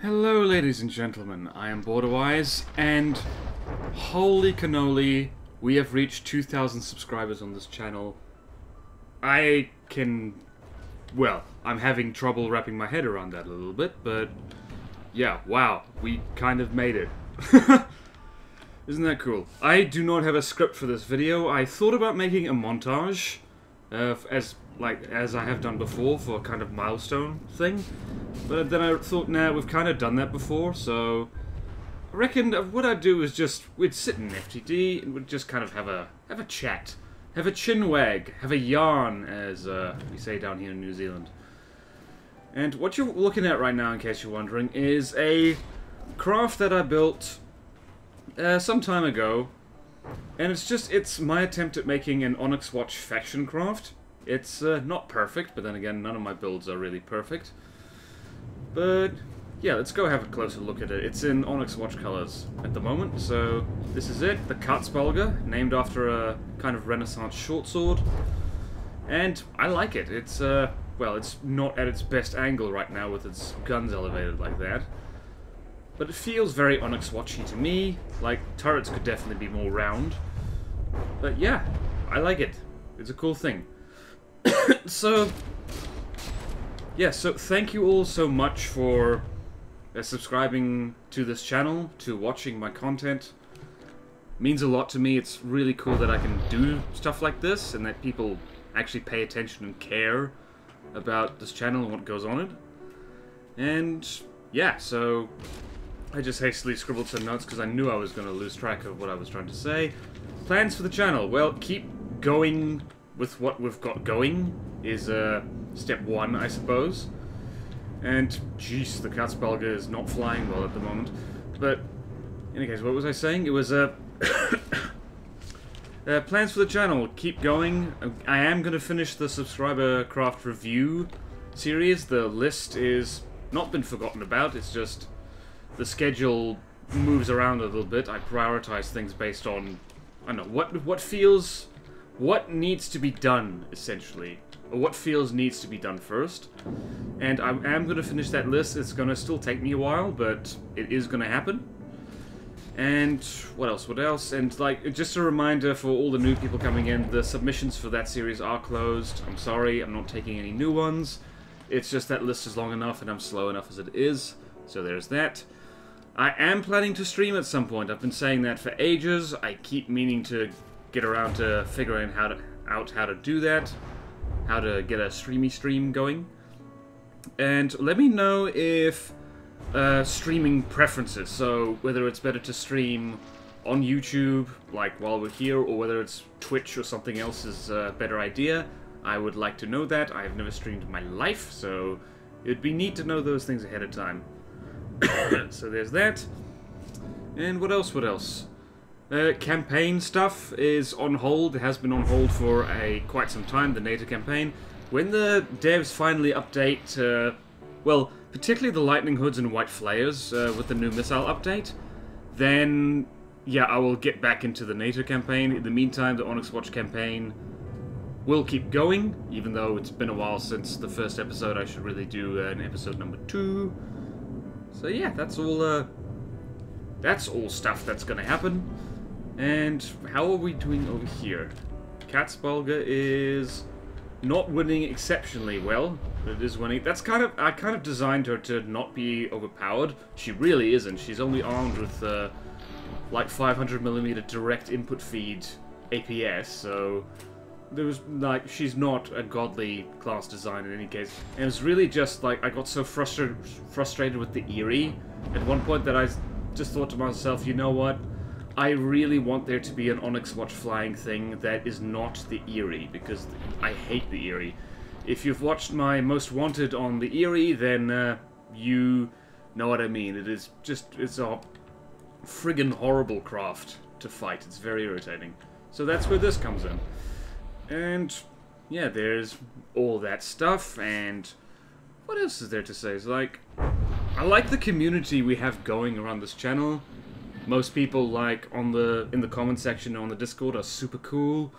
Hello ladies and gentlemen, I am BorderWise, and holy cannoli, we have reached 2,000 subscribers on this channel. I'm having trouble wrapping my head around that a little bit, but yeah, wow, we kind of made it. Isn't that cool? I do not have a script for this video. I thought about making a montage, as I have done before for a kind of milestone thing, but then I thought, nah, we've kind of done that before, so I reckon what I'd do is we'd sit in FTD and we'd just kind of have a chat, have a chinwag, have a yarn, as we say down here in New Zealand. And what you're looking at right now, in case you're wondering, is a craft that I built some time ago, and it's my attempt at making an Onyx Watch faction craft. It's not perfect, but then again, none of my builds are really perfect. But yeah, let's go have a closer look at it. It's in Onyx Watch colors at the moment, so this is it, the Katzbalger, named after a kind of Renaissance short sword. And I like it. It's it's not at its best angle right now with its guns elevated like that. But it feels very Onyx Watchy to me. Like, turrets could definitely be more round. But yeah, I like it. It's a cool thing. So thank you all so much for subscribing to this channel, to watching my content. It means a lot to me. It's really cool that I can do stuff like this, and that people actually pay attention and care about this channel and what goes on it. And yeah, so I just hastily scribbled some notes because I knew I was going to lose track of what I was trying to say. Plans for the channel. Well, keep going with what we've got going is step one, I suppose. And jeez, the Katzbalger is not flying well at the moment. But in any case, what was I saying? It was plans for the channel. Keep going. I am going to finish the subscriber craft review series. The list is not been forgotten about. It's just the schedule moves around a little bit. I prioritize things based on, I don't know, what needs to be done, essentially. Or what needs to be done first. And I am going to finish that list. It's going to still take me a while, but it is going to happen. And what else? And like, just a reminder for all the new people coming in, the submissions for that series are closed. I'm sorry, I'm not taking any new ones. It's just that list is long enough and I'm slow enough as it is. So there's that. I am planning to stream at some point. I've been saying that for ages. I keep meaning to get around to figuring out how to do that, how to get a stream going. And let me know if streaming preferences, so whether it's better to stream on YouTube, like while we're here, or whether it's Twitch or something else is a better idea. I would like to know that. I have never streamed in my life, so it'd be neat to know those things ahead of time. So there's that. And what else? Campaign stuff is on hold. It has been on hold for quite some time, the NATO campaign. When the devs finally update, particularly the Lightning Hoods and White Flares with the new missile update, then yeah, I will get back into the NATO campaign. In the meantime, the Onyx Watch campaign will keep going, even though it's been a while since the first episode. I should really do an episode number 2. So yeah, that's all stuff that's gonna happen. And how are we doing over here? Katzbalger is not winning exceptionally well, but it is winning. I kind of designed her to not be overpowered. She really isn't. She's only armed with like 500mm direct input feed APS, so she's not a godly class design in any case. And it was really just like I got so frustrated with the Eerie at one point that I just thought to myself, you know what? I really want there to be an Onyx Watch flying thing that is not the Eerie, because I hate the Eerie. If you've watched my Most Wanted on the Eerie, then you know what I mean. It's a friggin' horrible craft to fight. It's very irritating. So that's where this comes in. And yeah, there's all that stuff, and what else is there to say? It's like, I like the community we have going around this channel. Most people, like, in the comment section on the Discord are super cool.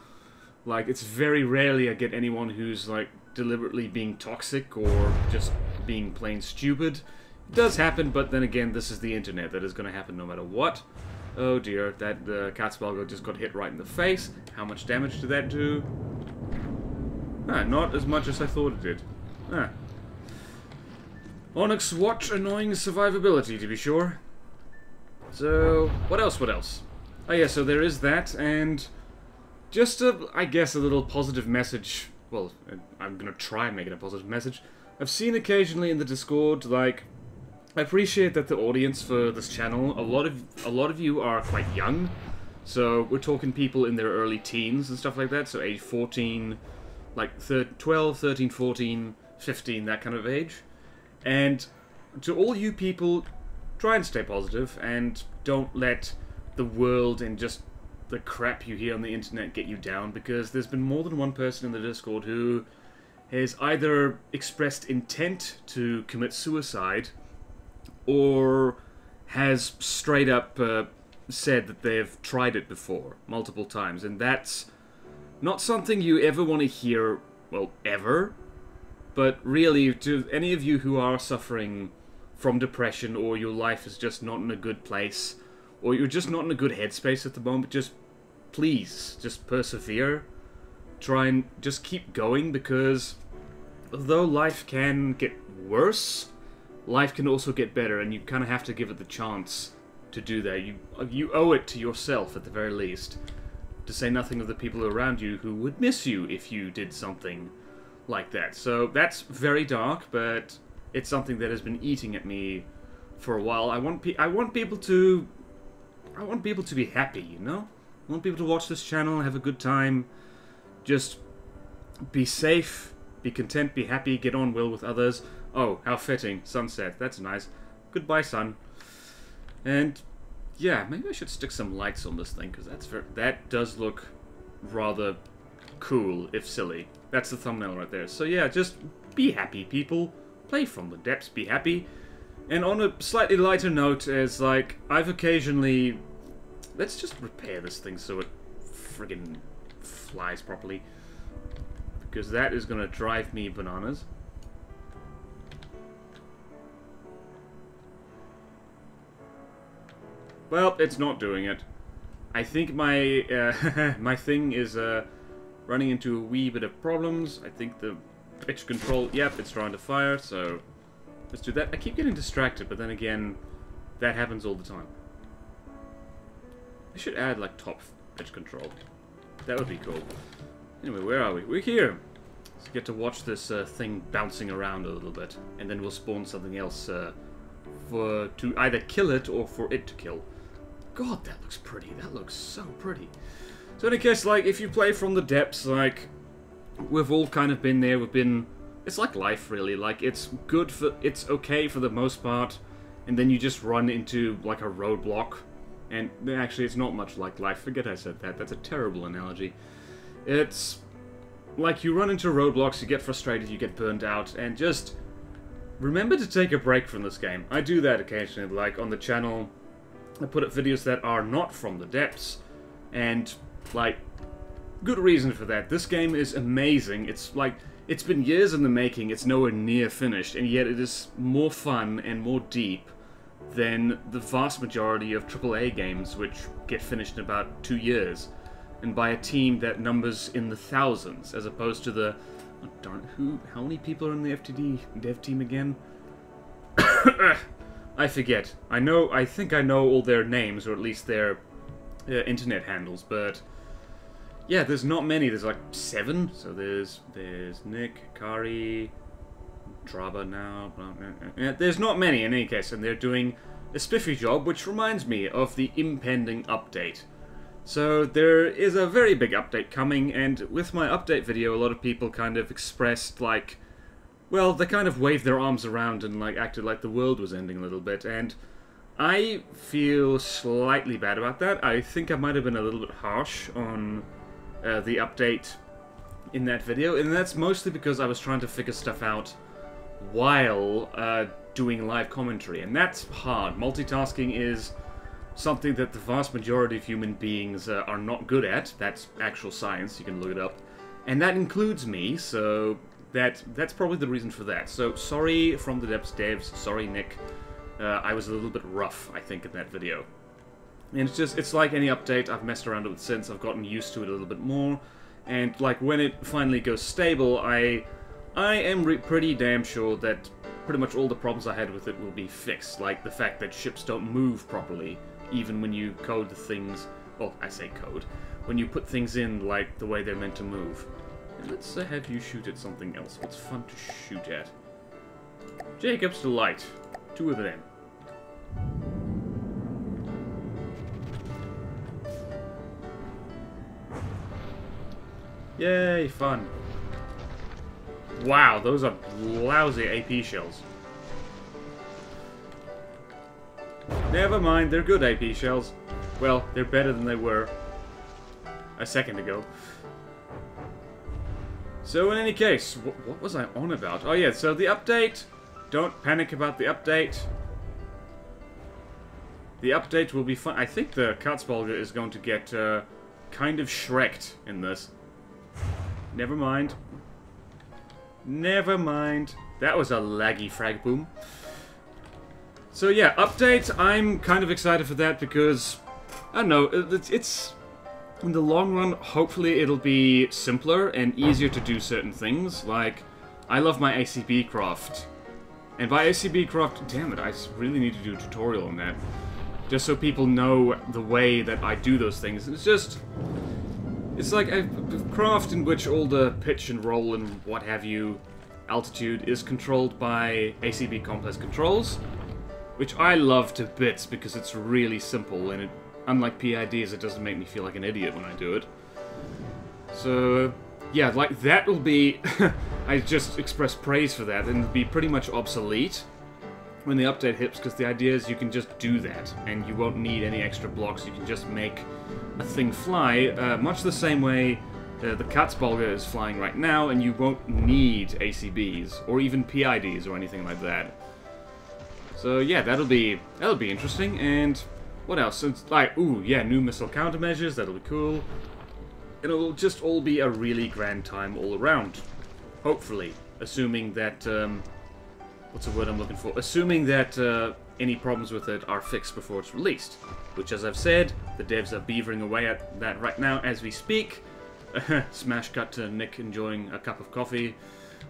Like, it's very rarely I get anyone who's, like, deliberately being toxic or just being plain stupid. It does happen, but then again, this is the internet. That is going to happen no matter what. Oh dear, that Catsbalgo just got hit right in the face. How much damage did that do? Ah, not as much as I thought it did. Ah. Onyx Watch, annoying survivability, to be sure. So, what else, what else? Oh yeah, so there is that, and just I guess a little positive message. Well, I'm gonna try and make it a positive message. I've seen occasionally in the Discord, like, I appreciate that the audience for this channel, a lot of you are quite young. So we're talking people in their early teens and stuff like that, so age 14, like 12, 13, 14, 15, that kind of age. And to all you people, try and stay positive and don't let the world and just the crap you hear on the internet get you down, because there's been more than one person in the Discord who has either expressed intent to commit suicide or has straight up said that they've tried it before, multiple times, and that's not something you ever want to hear, well, ever, but really, to any of you who are suffering from depression, or your life is just not in a good place, or you're just not in a good headspace at the moment, just please, just persevere, try and just keep going, because although life can get worse, life can also get better, and you kind of have to give it the chance to do that. You owe it to yourself, at the very least, to say nothing of the people around you who would miss you if you did something like that. So that's very dark, but it's something that has been eating at me for a while. I want people to be happy, you know? I want people to watch this channel, have a good time, just be safe, be content, be happy, get on well with others. Oh, how fitting. Sunset. That's nice. Goodbye, sun. And, yeah, maybe I should stick some lights on this thing, because that does look rather cool, if silly. That's the thumbnail right there. So, yeah, just be happy, people. Play from the depths, be happy. And on a slightly lighter note, as, like, I've occasionally... Let's just repair this thing so it friggin' flies properly. Because that is going to drive me bananas. Well, it's not doing it. I think my my thing is running into a wee bit of problems. I think the pitch control... Yep, it's trying to fire, so let's do that. I keep getting distracted, but then again, that happens all the time. I should add, like, top pitch control. That would be cool. Anyway, where are we? We're here. Let's get to watch this thing bouncing around a little bit, and then we'll spawn something else to either kill it or for it to kill. God, that looks pretty. That looks so pretty. So in any case, like, if you play from the depths, like, we've all kind of been there. We've been... It's like life, really. Like, it's good for... It's okay for the most part, and then you just run into, like, a roadblock. And actually, it's not much like life. Forget I said that. That's a terrible analogy. It's... Like, you run into roadblocks, you get frustrated, you get burned out, and just... Remember to take a break from this game. I do that occasionally, like, on the channel... I put up videos that are not from the depths, and, like, good reason for that. This game is amazing. It's, like, it's been years in the making, it's nowhere near finished, and yet it is more fun and more deep than the vast majority of AAA games, which get finished in about 2 years, and by a team that numbers in the thousands, as opposed to the... Oh, darn, how many people are in the FTD dev team again? I forget. I think I know all their names, or at least their internet handles, but yeah, there's not many. There's like 7. So there's Nick, Kari, Draba now. Yeah, there's not many in any case, and they're doing a spiffy job, which reminds me of the impending update. So there is a very big update coming, and with my update video, a lot of people kind of expressed, like, well, they kind of waved their arms around and, like, acted like the world was ending a little bit, and I feel slightly bad about that. I think I might have been a little bit harsh on the update in that video, and that's mostly because I was trying to figure stuff out while doing live commentary, and that's hard. Multitasking is something that the vast majority of human beings are not good at. That's actual science, you can look it up. And that includes me, so that's probably the reason for that. So sorry from the depths, devs. Sorry, Nick. I was a little bit rough, I think, in that video. And it's like any update. I've messed around with it since. I've gotten used to it a little bit more. And like when it finally goes stable, I am pretty damn sure that pretty much all the problems I had with it will be fixed. Like the fact that ships don't move properly, even when you code the things. Well, I say code. When you put things in like the way they're meant to move. And let's have you shoot at something else. What's fun to shoot at? Jacob's Delight. 2 of them. Yay, fun. Wow, those are lousy AP shells. Never mind, they're good AP shells. Well, they're better than they were a second ago. So in any case, what was I on about? Oh yeah, so the update. Don't panic about the update. The update will be fun. I think the Katzbolger is going to get kind of Shrek'd in this. Never mind. Never mind. That was a laggy frag boom. So yeah, update. I'm kind of excited for that because, I don't know, it's in the long run, hopefully it'll be simpler and easier to do certain things. Like, I love my ACB craft. And by ACB craft, damn it, I really need to do a tutorial on that. Just so people know the way that I do those things. It's like a craft in which all the pitch and roll and what have you, altitude, is controlled by ACB complex controls. Which I love to bits because it's really simple and unlike PIDs, it doesn't make me feel like an idiot when I do it. So, yeah, like that will be... I just express praise for that, and it'll be pretty much obsolete when the update hits, because the idea is you can just do that, and you won't need any extra blocks. You can just make a thing fly, much the same way the Katzbolger is flying right now, and you won't need ACBs, or even PIDs, or anything like that. So yeah, that'll be interesting, and what else? It's like, ooh, yeah, new missile countermeasures, that'll be cool. It'll just all be a really grand time all around. Hopefully, assuming that, what's the word I'm looking for? Assuming that any problems with it are fixed before it's released. Which, as I've said, the devs are beavering away at that right now as we speak. Smash cut to Nick enjoying a cup of coffee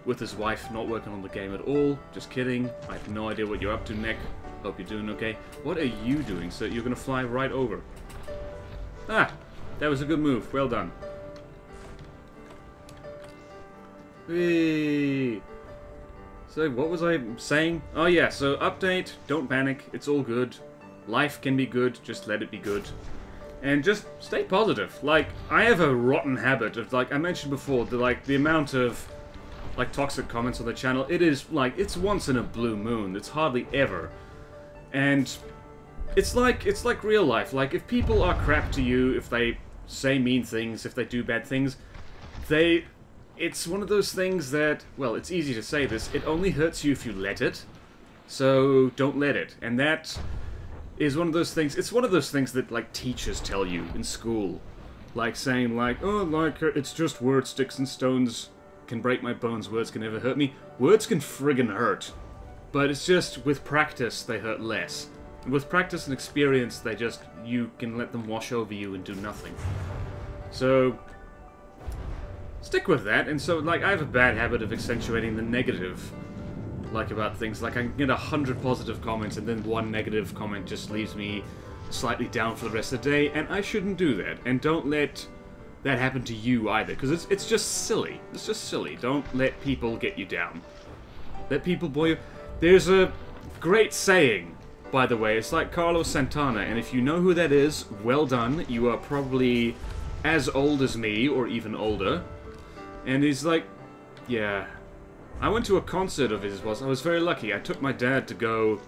with his wife, not working on the game at all. Just kidding. I have no idea what you're up to, Nick. Hope you're doing okay. What are you doing? So you're going to fly right over. Ah, that was a good move. Well done. Whee! So what was I saying? Oh yeah, so update, don't panic, it's all good. Life can be good, just let it be good. And just stay positive. Like, I have a rotten habit of, like I mentioned before, the amount of like toxic comments on the channel, it is like, it's once in a blue moon. It's hardly ever. And it's like real life. Like, if people are crap to you, if they say mean things, if they do bad things, it's one of those things that, well, it's easy to say this, it only hurts you if you let it, so don't let it. And that is one of those things, it's one of those things that, like, teachers tell you in school. Like, saying, like, oh, like, it's just words, sticks and stones can break my bones, words can never hurt me. Words can friggin' hurt. But it's just, with practice, they hurt less. And with practice and experience, you can let them wash over you and do nothing. So stick with that, and so, like, I have a bad habit of accentuating the negative, like, about things. Like, I can get 100 positive comments, and then one negative comment just leaves me slightly down for the rest of the day, and I shouldn't do that. And don't let that happen to you either, because it's just silly. It's just silly. Don't let people get you down. Let people bore you. There's a great saying, by the way. It's like Carlos Santana, and if you know who that is, well done. You are probably as old as me, or even older. And he's like, yeah, I went to a concert of his once. I was very lucky. I took my dad to go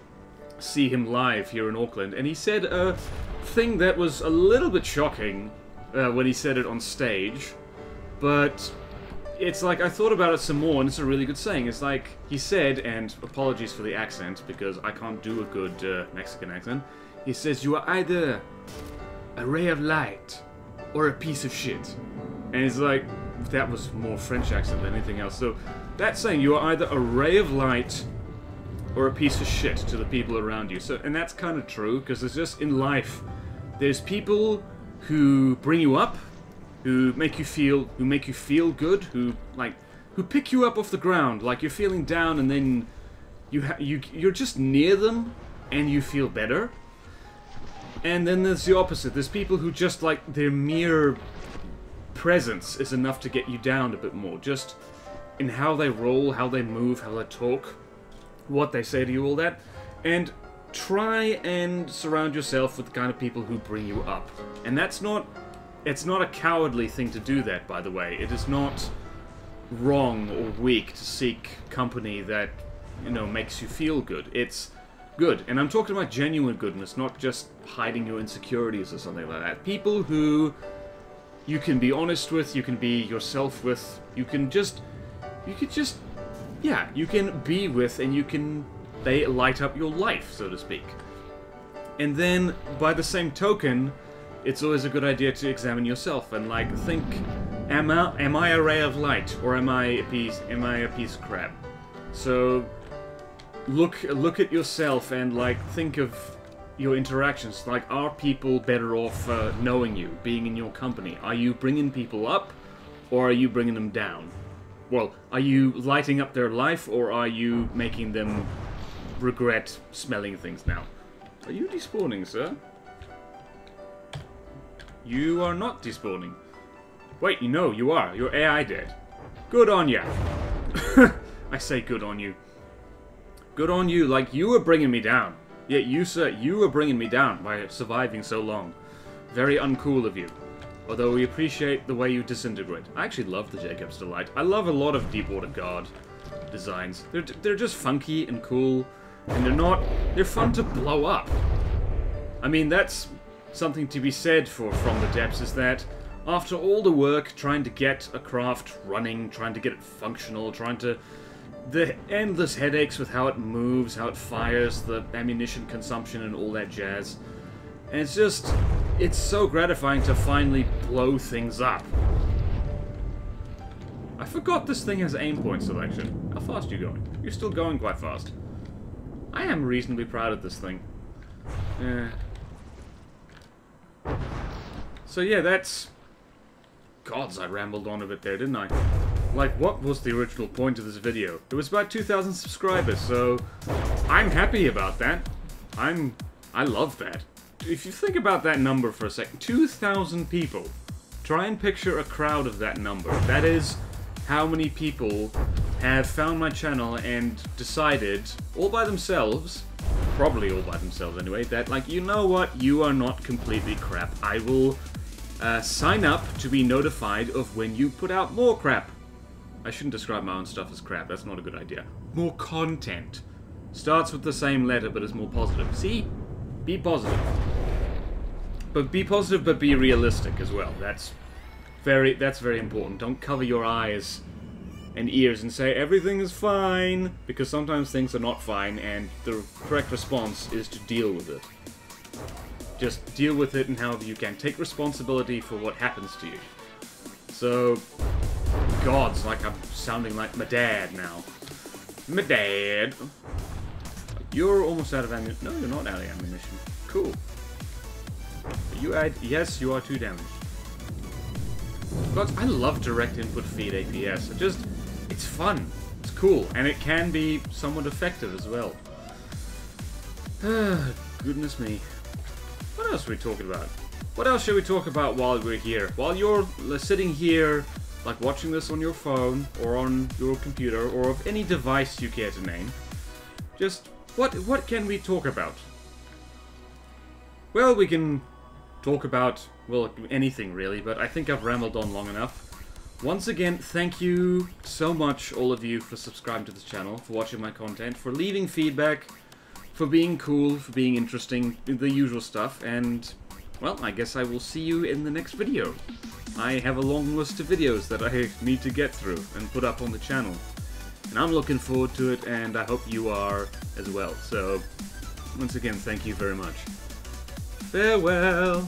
see him live here in Auckland, and he said a thing that was a little bit shocking when he said it on stage, but it's like, I thought about it some more, and it's a really good saying. It's like, he said, and apologies for the accent, because I can't do a good Mexican accent, he says, you are either a ray of light or a piece of shit. And it's like, that was more French accent than anything else. So that saying, you are either a ray of light or a piece of shit to the people around you. So, and that's kind of true, because it's just in life, there's people who bring you up, who make you feel good, who pick you up off the ground, like you're feeling down, and then you're just near them, and you feel better. And then there's the opposite. There's people who just, like, their mere presence is enough to get you down a bit more. Just in how they roll, how they move, how they talk, what they say to you, all that. And try and surround yourself with the kind of people who bring you up. And that's not... It's not a cowardly thing to do that, by the way. It is not wrong or weak to seek company that, you know, makes you feel good. It's good. And I'm talking about genuine goodness, not just hiding your insecurities or something like that. People who you can be honest with, you can be yourself with, you can be with, and they light up your life, so to speak. And then, by the same token, it's always a good idea to examine yourself and, like, think, am I a ray of light, or am I a piece of crap? So look at yourself and, like, think of your interactions. Like, are people better off knowing you, being in your company? Are you bringing people up, or are you bringing them down? Well, are you lighting up their life, or are you making them regret smelling things now? Are you despawning, sir? You are not despawning. Wait, you know, you are. Your AI dead. Good on ya. I say good on you. Good on you, like, you were bringing me down. Yeah, you, sir, you were bringing me down by surviving so long. Very uncool of you. Although we appreciate the way you disintegrate. I actually love the Jacob's Delight. I love a lot of Deepwater Guard designs. They're just funky and cool, and they're fun to blow up. I mean, that's something to be said from the depths, is that after all the work trying to get a craft running, trying to get it functional, the endless headaches with how it moves, how it fires, the ammunition consumption and all that jazz, and it's so gratifying to finally blow things up. I forgot this thing has aim point selection. How fast are you going? You're still going quite fast. I am reasonably proud of this thing. Yeah. So yeah, that's... Gods, I rambled on a bit there, didn't I? Like, what was the original point of this video? It was about 2,000 subscribers, so I'm happy about that. I love that. If you think about that number for a second, 2,000 people. Try and picture a crowd of that number. That is how many people have found my channel and decided, all by themselves, probably all by themselves anyway, that, like, you know what, you are not completely crap. I will sign up to be notified of when you put out more crap. I shouldn't describe my own stuff as crap, that's not a good idea. More content. Starts with the same letter but is more positive. See? Be positive. But be positive but be realistic as well. That's very important. Don't cover your eyes and ears and say everything is fine, because sometimes things are not fine, and the correct response is to deal with it. Just deal with it, and however you can. Take responsibility for what happens to you. So, gods, like I'm sounding like my dad now. My dad. You're almost out of ammunition. No, you're not out of ammunition. Cool. Yes, you are 2 damaged. Gods, I love direct input feed APS. It's fun. It's cool, and it can be somewhat effective as well. Goodness me. What else are we talking about? What else should we talk about while we're here? While you're sitting here, like watching this on your phone, or on your computer, or of any device you care to name, just, what can we talk about? Well, we can talk about, well, anything really, but I think I've rambled on long enough. Once again, thank you so much, all of you, for subscribing to this channel, for watching my content, for leaving feedback, for being cool, for being interesting, the usual stuff, and, well, I guess I will see you in the next video. I have a long list of videos that I need to get through and put up on the channel, and I'm looking forward to it, and I hope you are as well. So, once again, thank you very much. Farewell!